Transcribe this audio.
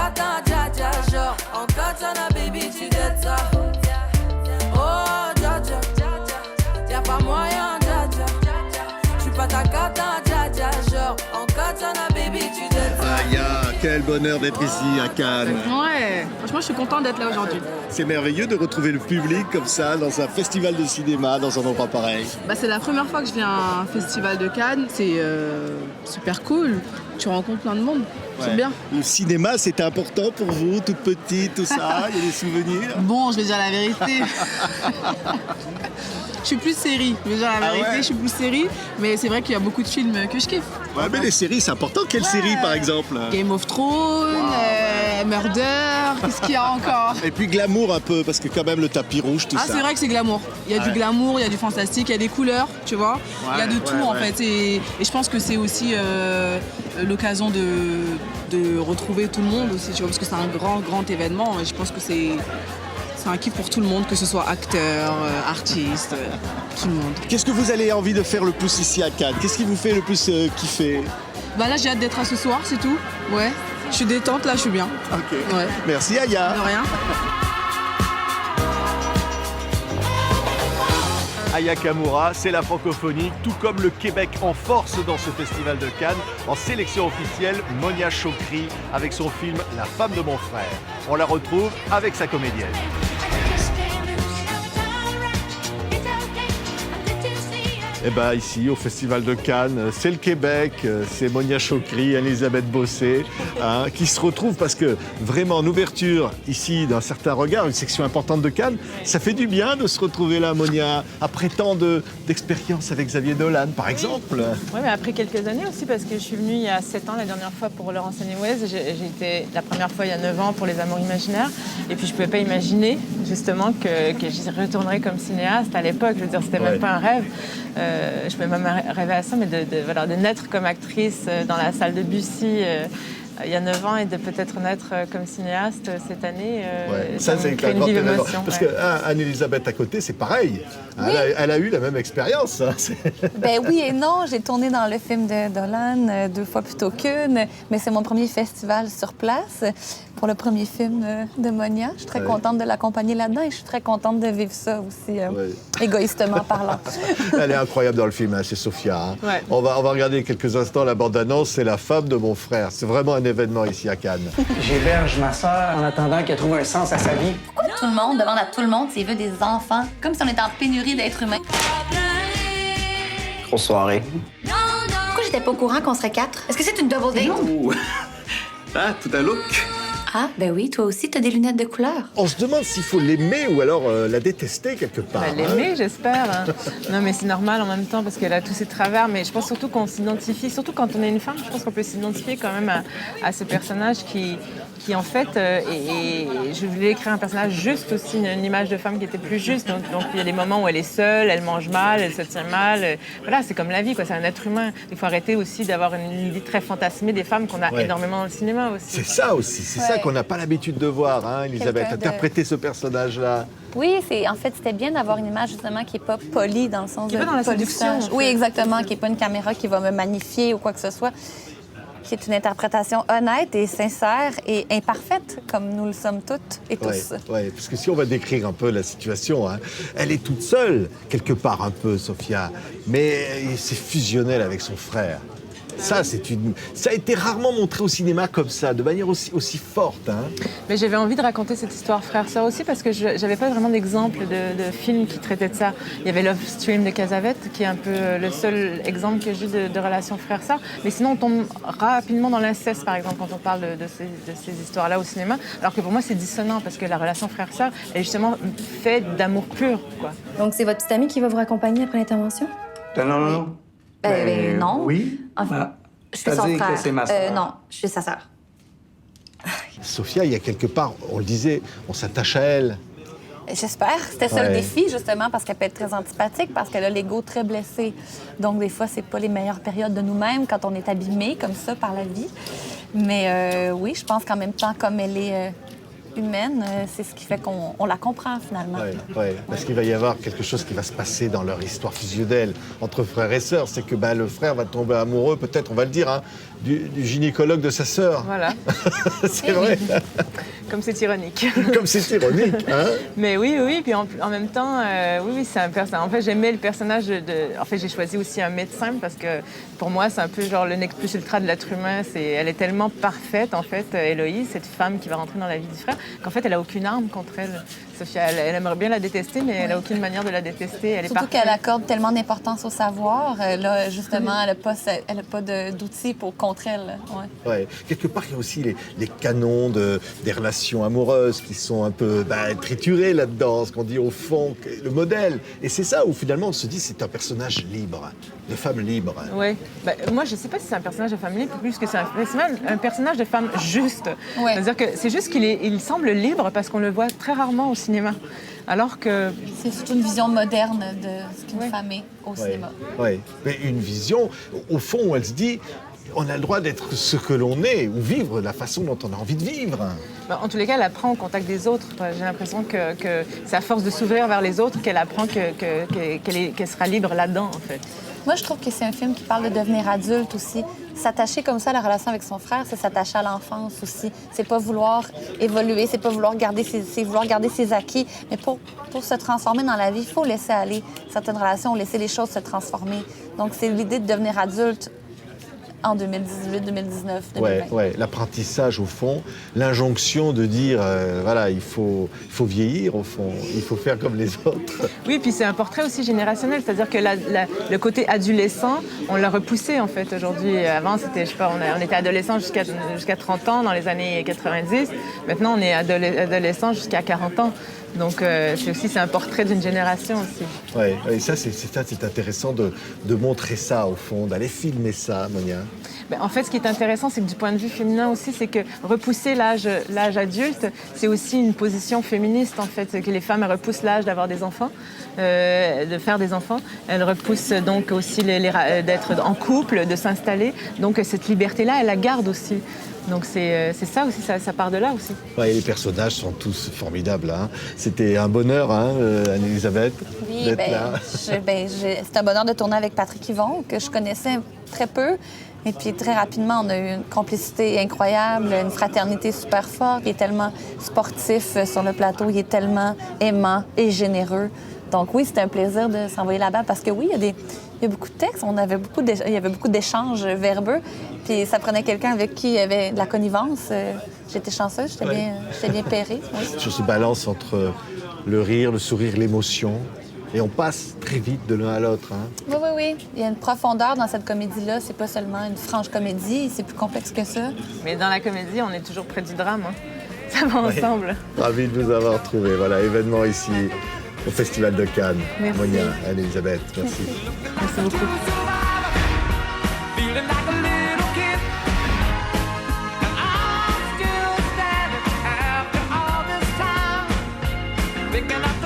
cata, dja dja, genre en katana, baby, tu dettes ça. Oh, dja dja, y'a pas moyen, dja dja. J'suis pas ta cata, dja dja, genre en katana, baby, tu dettes ça. Aya, quel bonheur d'être ici à Cannes. Ouais, franchement, je suis contente d'être là aujourd'hui. C'est merveilleux de retrouver le public comme ça dans un festival de cinéma, dans un endroit pareil. Bah, c'est la première fois que je viens à un festival de Cannes. C'est super cool. Tu rencontres plein de monde. Ouais. C'est bien. Le cinéma, c'était important pour vous, toute petite, tout ça, il y a des souvenirs. Bon, je vais dire la vérité. Je suis plus série. Je vais dire la vérité, ouais. je suis plus série. Mais c'est vrai qu'il y a beaucoup de films que je kiffe. Ouais, mais les séries, c'est important. Quelle série, par exemple? Game of Thrones, Murder, qu'est-ce qu'il y a encore? Et puis glamour un peu, parce que quand même le tapis rouge, tout Ah, ça. c'est vrai que c'est glamour. Il y a du glamour, il y a du fantastique, il y a des couleurs, tu vois. Il y a de tout en fait. Et je pense que c'est aussi l'occasion de retrouver tout le monde aussi, tu vois, parce que c'est un grand événement. Et je pense que c'est un kiff pour tout le monde, que ce soit acteur, artiste, tout le monde. Qu'est-ce que vous avez envie de faire le plus ici à Cannes? Qu'est-ce qui vous fait le plus kiffer? Bah là, j'ai hâte d'être là ce soir, c'est tout. Ouais. Je suis détente, là, je suis bien. Ok. Ouais. Merci Aya. De rien. Aya Kamura, c'est la francophonie, tout comme le Québec en force dans ce festival de Cannes. En sélection officielle, Monia Chokri avec son film La femme de mon frère. On la retrouve avec sa comédienne. Eh bien, ici, au Festival de Cannes, c'est le Québec, c'est Monia Chokri, Elisabeth Bossé, qui se retrouvent parce que vraiment, en ouverture, ici, d'un certain regard, une section importante de Cannes, ça fait du bien de se retrouver là, Monia, après tant d'expériences avec Xavier Dolan, par exemple. Oui, mais après quelques années aussi, parce que je suis venue il y a 7 ans la dernière fois pour Laurence Anyways. J'ai été la première fois il y a 9 ans pour Les Amours imaginaires. Et puis je ne pouvais pas imaginer, justement, que j'y retournerais comme cinéaste à l'époque. Je veux dire, c'était même pas un rêve. Je pouvais même rêver à ça, mais de naître comme actrice dans la salle de Bussy il y a 9 ans et de peut-être naître comme cinéaste cette année, ça c'est crée une vive émotion. Parce que Anne-Elisabeth à côté, c'est pareil. Oui. Elle a eu la même expérience. Hein. Ben oui et non. J'ai tourné dans le film de Dolan 2 fois plutôt qu'une, mais c'est mon premier festival sur place pour le premier film de Monia. Je suis très contente de l'accompagner là-dedans et je suis très contente de vivre ça aussi, égoïstement parlant. Elle est incroyable dans le film, hein, c'est Sophia. Hein. Ouais. On va regarder quelques instants la bande-annonce. C'est La femme de mon frère. C'est vraiment un événement ici à Cannes. J'héberge ma sœur en attendant qu'elle trouve un sens à sa vie. Pourquoi tout le monde demande à tout le monde s'il veut des enfants, comme si on était en pénurie d'êtres humains? Grosse soirée. Pourquoi j'étais pas au courant qu'on serait 4? Est-ce que c'est une double date? Ah, tout un look. Ah, ben oui, toi aussi, t'as des lunettes de couleur. On se demande s'il faut l'aimer ou alors la détester quelque part. L'aimer, j'espère. Hein. Non, mais c'est normal en même temps parce qu'elle a tous ses travers. Mais je pense surtout qu'on s'identifie, surtout quand on est une femme, je pense qu'on peut s'identifier quand même à ce personnage qui en fait, et je voulais écrire un personnage juste aussi, une image de femme qui était plus juste. Donc il y a des moments où elle est seule, elle mange mal, elle se tient mal. Voilà, c'est comme la vie, quoi. C'est un être humain. Il faut arrêter aussi d'avoir une idée très fantasmée des femmes qu'on a énormément dans le cinéma aussi. C'est ça aussi, c'est ça qu'on n'a pas l'habitude de voir, hein, Elisabeth, Quelqu'un de- interpréter ce personnage-là. Oui, en fait, c'était bien d'avoir une image justement qui n'est pas polie dans le sens Qui est de pas dans la polissage. séduction, en Oui, fait. exactement, qui n'est pas une caméra qui va me magnifier ou quoi que ce soit, qui est une interprétation honnête et sincère et imparfaite, comme nous le sommes toutes et tous. Ouais, parce que si on va décrire un peu la situation, hein, elle est toute seule, quelque part un peu, Sophia, mais c'est fusionnel avec son frère. Ça a été rarement montré au cinéma comme ça, de manière aussi forte. Hein. Mais j'avais envie de raconter cette histoire frère-sœur aussi parce que je n'avais pas vraiment d'exemple de film qui traitait de ça. Il y avait Love Stream de Casavette qui est un peu le seul exemple que j'ai de relation frère-sœur. Mais sinon, on tombe rapidement dans l'inceste, par exemple, quand on parle de ces histoires-là au cinéma. Alors que pour moi, c'est dissonant parce que la relation frère-sœur est justement faite d'amour pur, quoi. Donc, c'est votre petite amie qui va vous raccompagner après l'intervention? Non. Non. Oui. Enfin, je suis son c'est-à-dire frère. que c'est ma sœur. Non, je suis sa sœur. Sophia, il y a quelque part, on le disait, on s'attache à elle. J'espère. C'était ça le défi, justement, parce qu'elle peut être très antipathique, parce qu'elle a l'ego très blessé. Donc, des fois, c'est pas les meilleures périodes de nous-mêmes quand on est abîmé comme ça par la vie. Mais oui, je pense qu'en même temps, comme elle est humaine, c'est ce qui fait qu'on la comprend finalement. Oui, parce qu'il va y avoir quelque chose qui va se passer dans leur histoire fusionnelle entre frères et sœurs. C'est que le frère va tomber amoureux, peut-être, on va le dire, hein, du gynécologue de sa sœur. Voilà. C'est vrai. Comme c'est ironique. Comme c'est ironique. Hein. Mais oui, puis en même temps, oui, c'est un personnage. En fait, j'aimais le personnage En fait, j'ai choisi aussi un médecin parce que pour moi, c'est un peu genre le nec plus ultra de l'être humain. Elle est tellement parfaite, en fait, Héloïse, cette femme qui va rentrer dans la vie du frère, qu'en fait, elle a aucune arme contre elle. Sophia, elle aimerait bien la détester, mais elle n'a aucune manière de la détester. Elle est Surtout parfaite. qu'elle accorde tellement d'importance au savoir. Là, justement, elle n'a pas d'outils pour contre elle. Ouais. Quelque part, il y a aussi les canons des relations amoureuses qui sont un peu triturés là-dedans, ce qu'on dit au fond, le modèle. Et c'est ça où finalement on se dit c'est un personnage libre, de femme libre. Oui. Moi, je ne sais pas si c'est un personnage de femme libre plus que c'est un personnage de femme juste. Ouais. C'est-à-dire que c'est juste qu'il semble libre parce qu'on le voit très rarement au cinéma. Alors que... C'est surtout une vision moderne de ce qu'une femme est au cinéma. Oui, mais une vision, au fond, où elle se dit on a le droit d'être ce que l'on est ou vivre la façon dont on a envie de vivre. En tous les cas, elle apprend au contact des autres. J'ai l'impression que c'est à force de s'ouvrir vers les autres qu'elle apprend qu'elle sera libre là-dedans, en fait. Moi, je trouve que c'est un film qui parle de devenir adulte aussi. S'attacher comme ça à la relation avec son frère, c'est s'attacher à l'enfance aussi. C'est pas vouloir évoluer, c'est pas vouloir garder ses acquis. Mais pour se transformer dans la vie, il faut laisser aller certaines relations, laisser les choses se transformer. Donc, c'est l'idée de devenir adulte en 2018, 2019, 2020. Ouais, l'apprentissage au fond, l'injonction de dire, il faut vieillir au fond, il faut faire comme les autres. Oui, puis c'est un portrait aussi générationnel, c'est-à-dire que le côté adolescent, on l'a repoussé en fait aujourd'hui. Avant, c'était, on était adolescent jusqu'à 30 ans dans les années 90. Maintenant, on est adolescent jusqu'à 40 ans. Donc, c'est un portrait d'une génération aussi. Oui, et ça, c'est intéressant de montrer ça, au fond, d'aller filmer ça, Monia. En fait, ce qui est intéressant, c'est que du point de vue féminin aussi, c'est que repousser l'âge adulte, c'est aussi une position féministe, en fait. Que les femmes, elles repoussent l'âge d'avoir des enfants, de faire des enfants. Elles repoussent donc aussi d'être en couple, de s'installer. Donc, cette liberté-là, elles la gardent aussi. Donc c'est ça aussi, ça part de là aussi. Ouais, et les personnages sont tous formidables. Hein. C'était un bonheur, Anne-Elisabeth, d'être là. C'est un bonheur de tourner avec Patrick Yvon, que je connaissais très peu. Et puis très rapidement, on a eu une complicité incroyable, une fraternité super forte. Il est tellement sportif sur le plateau, il est tellement aimant et généreux. Donc oui, c'était un plaisir de s'envoyer là-bas parce que oui, il y a beaucoup de textes, il y avait beaucoup d'échanges verbeux, puis ça prenait quelqu'un avec qui il y avait de la connivence. J'étais chanceuse, j'étais bien pairée. Oui. Sur ce balance entre le rire, le sourire, l'émotion, et on passe très vite de l'un à l'autre. Hein. Oui. Il y a une profondeur dans cette comédie-là. C'est pas seulement une franche comédie, c'est plus complexe que ça. Mais dans la comédie, on est toujours près du drame. Hein. Ça va ensemble. Ravi de vous avoir trouvé. Voilà, événement ici au Festival de Cannes. Merci. Monia, Anne-Elisabeth, merci. Merci beaucoup. Feeling like a little kid, and I'm still standing after all this time, picking up